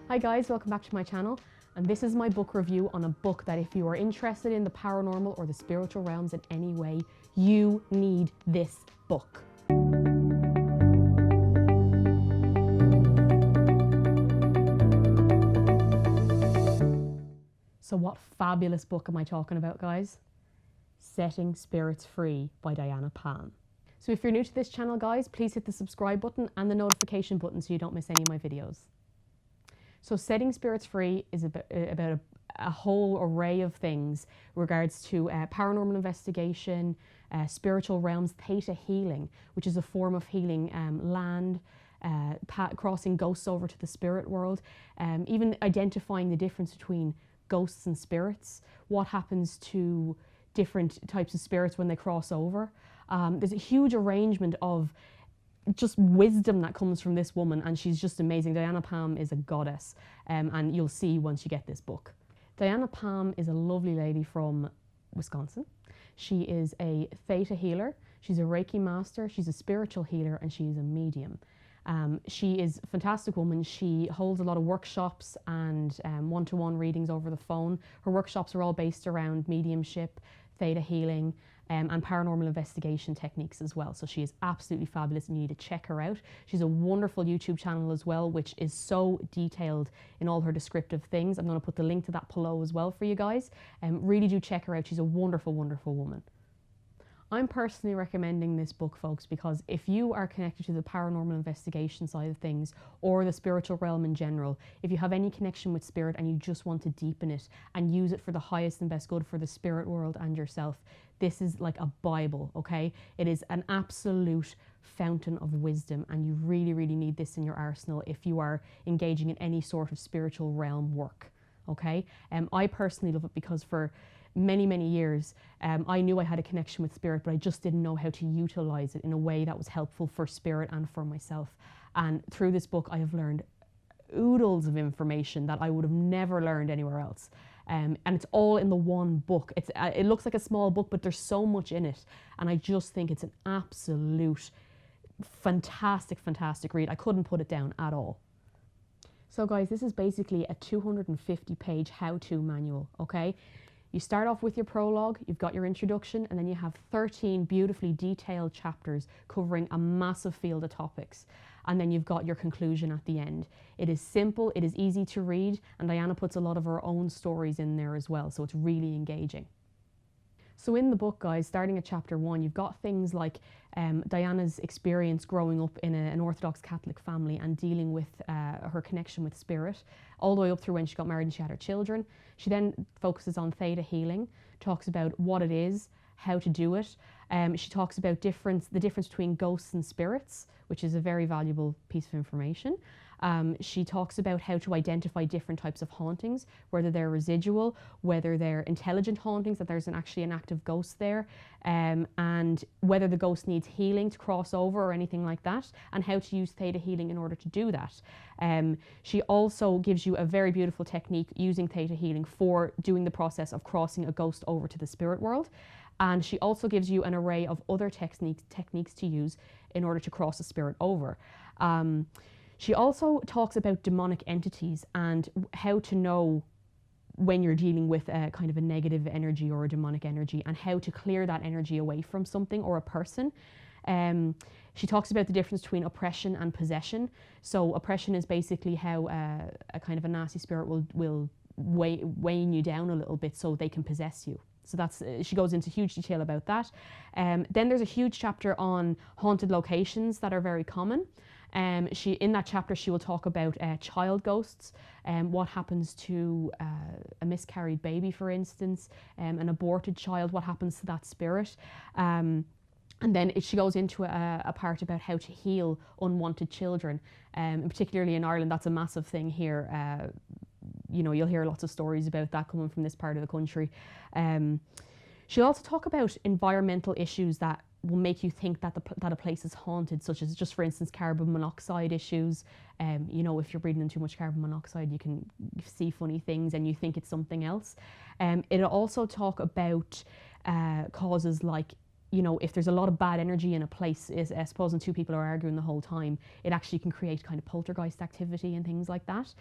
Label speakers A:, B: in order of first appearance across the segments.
A: Hi guys, welcome back to my channel, and this is my book review on a book that if you are interested in the paranormal or the spiritual realms in any way, you need this book. So what fabulous book am I talking about, guys? Setting Spirits Free by Diana Palm. So if you're new to this channel, guys, please hit the subscribe button and the notification button so you don't miss any of my videos. So Setting Spirits Free is about a whole array of things in regards to paranormal investigation, spiritual realms, theta healing, which is a form of healing land, crossing ghosts over to the spirit world, even identifying the difference between ghosts and spirits, what happens to different types of spirits when they cross over. There's a huge arrangement of just wisdom that comes from this woman, and she's just amazing. Diana Palm is a goddess, and you'll see once you get this book. Diana Palm is a lovely lady from Wisconsin. She is a theta healer, she's a Reiki master, she's a spiritual healer, and she's a medium. She is a fantastic woman. She holds a lot of workshops and one-to-one readings over the phone. Her workshops are all based around mediumship, theta healing, and paranormal investigation techniques as well. So she is absolutely fabulous and you need to check her out. She's a wonderful YouTube channel as well, which is so detailed in all her descriptive things. I'm going to put the link to that below as well for you guys. Really do check her out. She's a wonderful, wonderful woman. I'm personally recommending this book, folks, because if you are connected to the paranormal investigation side of things or the spiritual realm in general, if you have any connection with spirit and you just want to deepen it and use it for the highest and best good for the spirit world and yourself, this is like a Bible, okay? It is an absolute fountain of wisdom, and you really, really need this in your arsenal if you are engaging in any sort of spiritual realm work, okay? I personally love it because for many years, I knew I had a connection with spirit, but I just didn't know how to utilize it in a way that was helpful for spirit and for myself. And through this book, I have learned oodles of information that I would have never learned anywhere else. And it's all in the one book. It looks like a small book, but there's so much in it. And I just think it's an absolute fantastic read. I couldn't put it down at all. So guys, this is basically a 250-page how-to manual, okay? You start off with your prologue, you've got your introduction, and then you have 13 beautifully detailed chapters covering a massive field of topics. And then you've got your conclusion at the end. It is simple, it is easy to read, and Diana puts a lot of her own stories in there as well, so it's really engaging. So in the book, guys, starting at chapter 1, you've got things like Diana's experience growing up in an Orthodox Catholic family and dealing with her connection with spirit, all the way up through when she got married and she had her children. She then focuses on theta healing, talks about what it is, how to do it. She talks about the difference between ghosts and spirits, which is a very valuable piece of information. She talks about how to identify different types of hauntings, whether they're residual, whether they're intelligent hauntings, that there's actually an active ghost there, and whether the ghost needs healing to cross over or anything like that, and how to use theta healing in order to do that. She also gives you a very beautiful technique using theta healing for doing the process of crossing a ghost over to the spirit world. And she also gives you an array of other techniques to use in order to cross a spirit over. She also talks about demonic entities and how to know when you're dealing with a kind of a negative energy or a demonic energy, and how to clear that energy away from something or a person. She talks about the difference between oppression and possession. So oppression is basically how a kind of a nasty spirit will weighing you down a little bit so they can possess you. So that's, she goes into huge detail about that. Then there's a huge chapter on haunted locations that are very common. In that chapter, she will talk about child ghosts, what happens to a miscarried baby, for instance, an aborted child, what happens to that spirit. And then she goes into a part about how to heal unwanted children. And particularly in Ireland, that's a massive thing here. You know, you'll hear lots of stories about that coming from this part of the country. She'll also talk about environmental issues that will make you think that a place is haunted, such as, just for instance, carbon monoxide issues. You know, if you're breathing in too much carbon monoxide, you can see funny things and you think it's something else. It'll also talk about causes like, you know, if there's a lot of bad energy in a place, is I suppose when two people are arguing the whole time, it actually can create kind of poltergeist activity and things like that.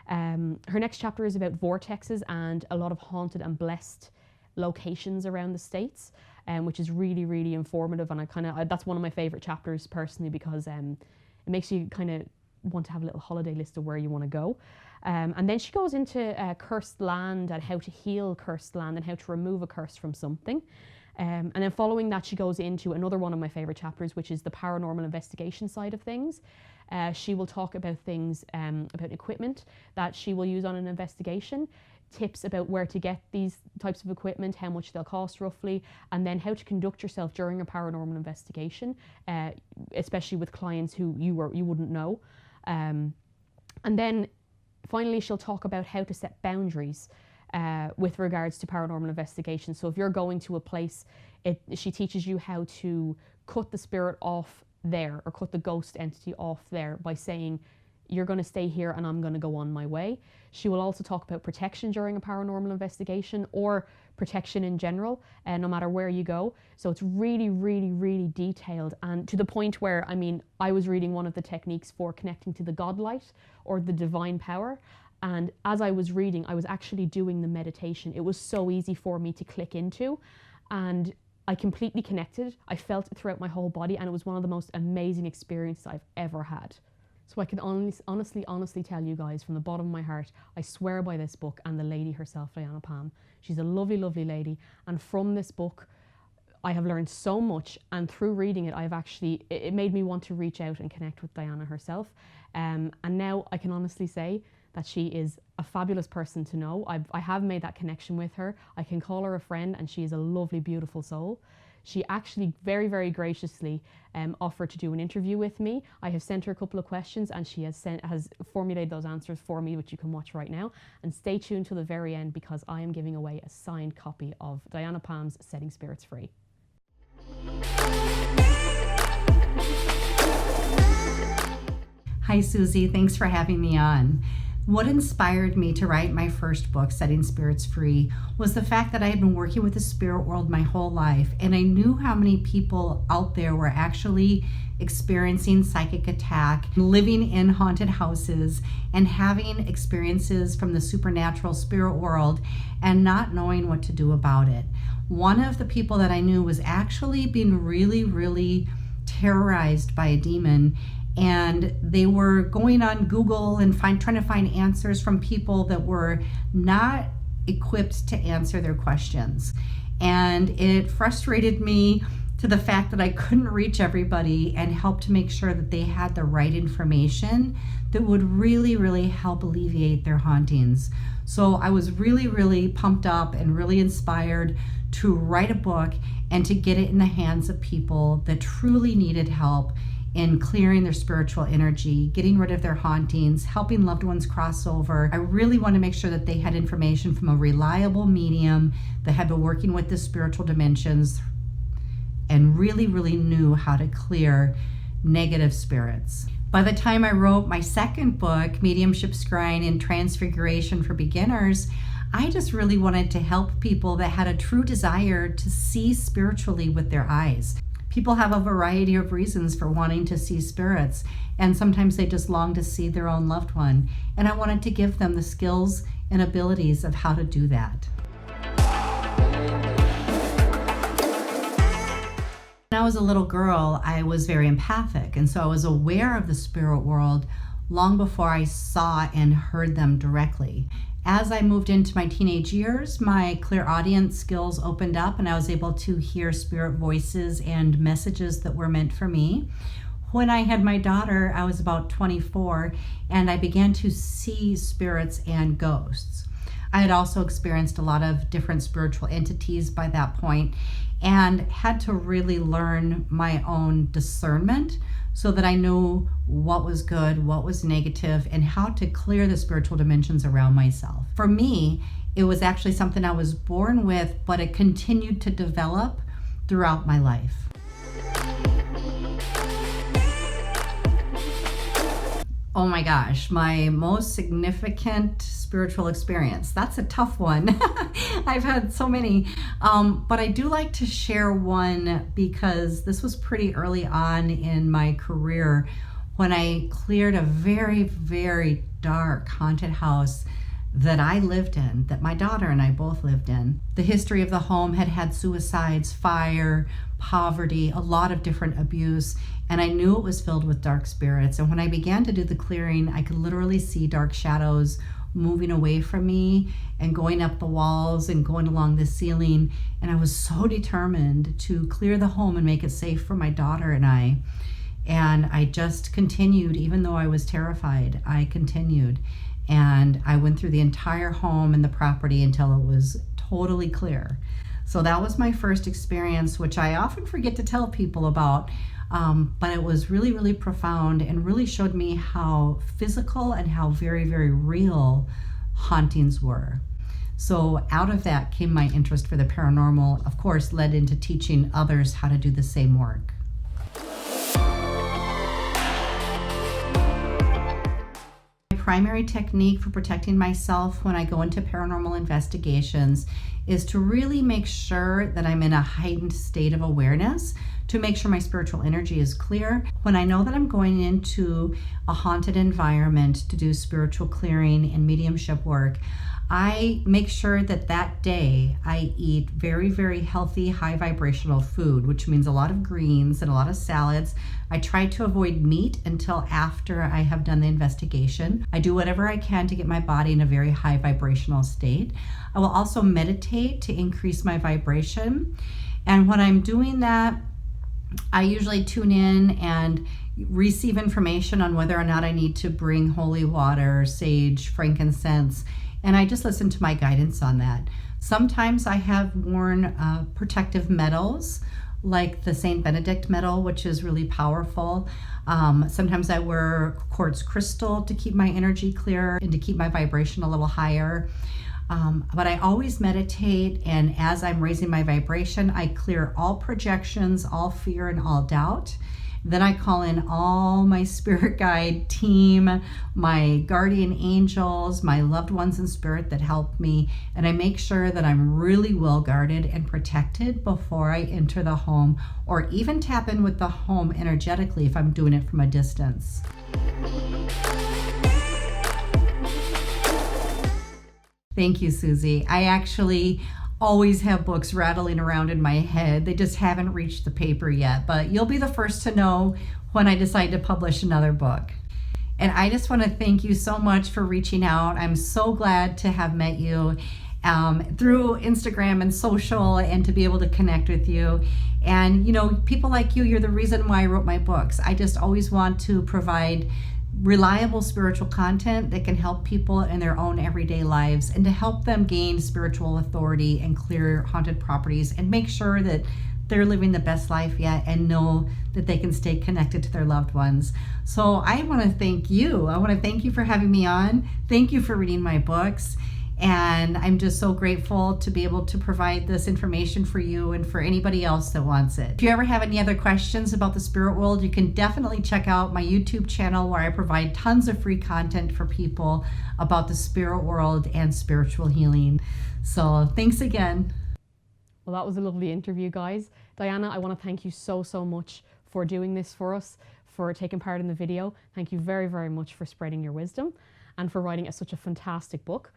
A: Her next chapter is about vortexes and a lot of haunted and blessed locations around the States, which is really, really informative. And that's one of my favorite chapters personally, because it makes you kind of want to have a little holiday list of where you want to go. And then she goes into cursed land and how to heal cursed land and how to remove a curse from something. And then following that, she goes into another one of my favorite chapters, which is the paranormal investigation side of things. She will talk about things, about equipment that she will use on an investigation, tips about where to get these types of equipment, how much they'll cost roughly, and then how to conduct yourself during a paranormal investigation, especially with clients who you wouldn't know. And then finally, she'll talk about how to set boundaries with regards to paranormal investigation. So if you're going to a place, she teaches you how to cut the spirit off there, or cut the ghost entity off there, by saying, you're going to stay here and I'm going to go on my way. She will also talk about protection during a paranormal investigation, or protection in general, no matter where you go. So it's really, really, really detailed, and to the point where, I mean, I was reading one of the techniques for connecting to the godlight or the divine power. And as I was reading, I was actually doing the meditation. It was so easy for me to click into, and I completely connected. I felt it throughout my whole body, and it was one of the most amazing experiences I've ever had. So I can honestly tell you guys from the bottom of my heart, I swear by this book and the lady herself, Diana Palm. She's a lovely, lovely lady. And from this book, I have learned so much. And through reading it, it made me want to reach out and connect with Diana herself. And now I can honestly say that she is a fabulous person to know. I have made that connection with her. I can call her a friend, and she is a lovely, beautiful soul. She actually very, very graciously offered to do an interview with me. I have sent her a couple of questions, and she has formulated those answers for me, which you can watch right now. And stay tuned till the very end, because I am giving away a signed copy of Diana Palm's Setting Spirits Free.
B: Hi, Suzi. Thanks for having me on. What inspired me to write my first book, Setting Spirits Free, was the fact that I had been working with the spirit world my whole life, and I knew how many people out there were actually experiencing psychic attack, living in haunted houses, and having experiences from the supernatural spirit world and not knowing what to do about it. One of the people that I knew was actually being really, really terrorized by a demon, and they were going on Google and trying to find answers from people that were not equipped to answer their questions. And it frustrated me to the fact that I couldn't reach everybody and help to make sure that they had the right information that would really, really help alleviate their hauntings. So I was really, really pumped up and really inspired to write a book and to get it in the hands of people that truly needed help in clearing their spiritual energy, getting rid of their hauntings, helping loved ones cross over. I really want to make sure that they had information from a reliable medium that had been working with the spiritual dimensions and really, really knew how to clear negative spirits. By the time I wrote my second book, Mediumship, Scrying, and Transfiguration for Beginners, I just really wanted to help people that had a true desire to see spiritually with their eyes. People have a variety of reasons for wanting to see spirits, and sometimes they just long to see their own loved one. And I wanted to give them the skills and abilities of how to do that. When I was a little girl, I was very empathic, and so I was aware of the spirit world long before I saw and heard them directly. As I moved into my teenage years, my clairaudience skills opened up, and I was able to hear spirit voices and messages that were meant for me. When I had my daughter, I was about 24, and I began to see spirits and ghosts. I had also experienced a lot of different spiritual entities by that point, and had to really learn my own discernment so that I knew what was good, what was negative, and how to clear the spiritual dimensions around myself. For me, it was actually something I was born with, but it continued to develop throughout my life. Oh my gosh, my most significant spiritual experience. That's a tough one. I've had so many, but I do like to share one because this was pretty early on in my career when I cleared a very, very dark haunted house that I lived in, that my daughter and I both lived in. The history of the home had had suicides, fire, poverty, a lot of different abuse, and I knew it was filled with dark spirits. And when I began to do the clearing, I could literally see dark shadows moving away from me and going up the walls and going along the ceiling. And I was so determined to clear the home and make it safe for my daughter and I. And I just continued, even though I was terrified, I continued. And I went through the entire home and the property until it was totally clear. So that was my first experience, which I often forget to tell people about, but it was really, really profound and really showed me how physical and how very, very real hauntings were. So out of that came my interest for the paranormal, of course, led into teaching others how to do the same work. Primary technique for protecting myself when I go into paranormal investigations is to really make sure that I'm in a heightened state of awareness, to make sure my spiritual energy is clear. When I know that I'm going into a haunted environment to do spiritual clearing and mediumship work, I make sure that that day I eat very, very healthy, high vibrational food, which means a lot of greens and a lot of salads. I try to avoid meat until after I have done the investigation. I do whatever I can to get my body in a very high vibrational state. I will also meditate to increase my vibration. And when I'm doing that, I usually tune in and receive information on whether or not I need to bring holy water, sage, frankincense, and I just listen to my guidance on that. Sometimes I have worn protective metals like the Saint Benedict medal, which is really powerful. Sometimes I wear quartz crystal to keep my energy clear and to keep my vibration a little higher. But I always meditate, and as I'm raising my vibration, I clear all projections, all fear, and all doubt. Then I call in all my spirit guide team, my guardian angels, my loved ones in spirit that help me, and I make sure that I'm really well guarded and protected before I enter the home, or even tap in with the home energetically if I'm doing it from a distance. Thank you, Suzi. I actually always have books rattling around in my head. They just haven't reached the paper yet, but you'll be the first to know when I decide to publish another book. And I just want to thank you so much for reaching out. I'm so glad to have met you through Instagram and social, and to be able to connect with you. And you know, people like you, you're the reason why I wrote my books. I just always want to provide reliable spiritual content that can help people in their own everyday lives, and to help them gain spiritual authority and clear haunted properties and make sure that they're living the best life yet and know that they can stay connected to their loved ones. So I want to thank you. I want to thank you for having me on. Thank you for reading my books. And I'm just so grateful to be able to provide this information for you and for anybody else that wants it. If you ever have any other questions about the spirit world, you can definitely check out my YouTube channel, where I provide tons of free content for people about the spirit world and spiritual healing. So thanks again.
A: Well, that was a lovely interview, guys. Diana, I want to thank you so much for doing this for us, for taking part in the video. Thank you very, very much for spreading your wisdom and for writing such a fantastic book.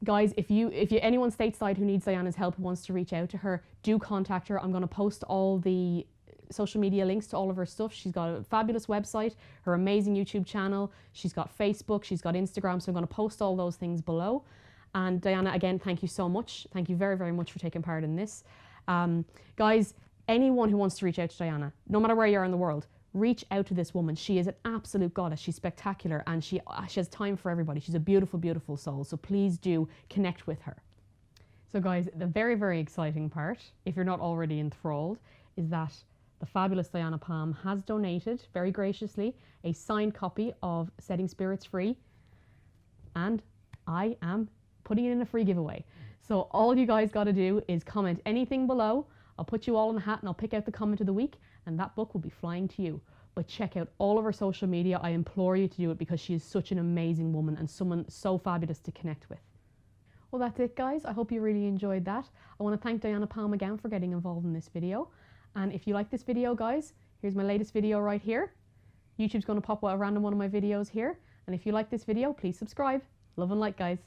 A: Guys, if anyone stateside who needs Diana's help, who wants to reach out to her, do contact her. I'm going to post all the social media links to all of her stuff. She's got a fabulous website, her amazing YouTube channel. She's got Facebook, she's got Instagram. So I'm going to post all those things below. And Diana, again, thank you so much. Thank you very, very much for taking part in this. Guys, anyone who wants to reach out to Diana, no matter where you are in the world, reach out to this woman. She is an absolute goddess. She's spectacular, and she has time for everybody. She's a beautiful, beautiful soul. So please do connect with her. So guys, the very, very exciting part, if you're not already enthralled, is that the fabulous Diana Palm has donated, very graciously, a signed copy of Setting Spirits Free. And I am putting it in a free giveaway. So all you guys got to do is comment anything below. I'll put you all in the hat and I'll pick out the comment of the week, and that book will be flying to you. but check out all of her social media. I implore you to do it because she is such an amazing woman and someone so fabulous to connect with. Well, that's it, guys. I hope you really enjoyed that. I want to thank Diana Palm again for getting involved in this video. And if you like this video, guys, here's my latest video right here. YouTube's going to pop a random one of my videos here. And if you like this video, please subscribe. Love and light, guys.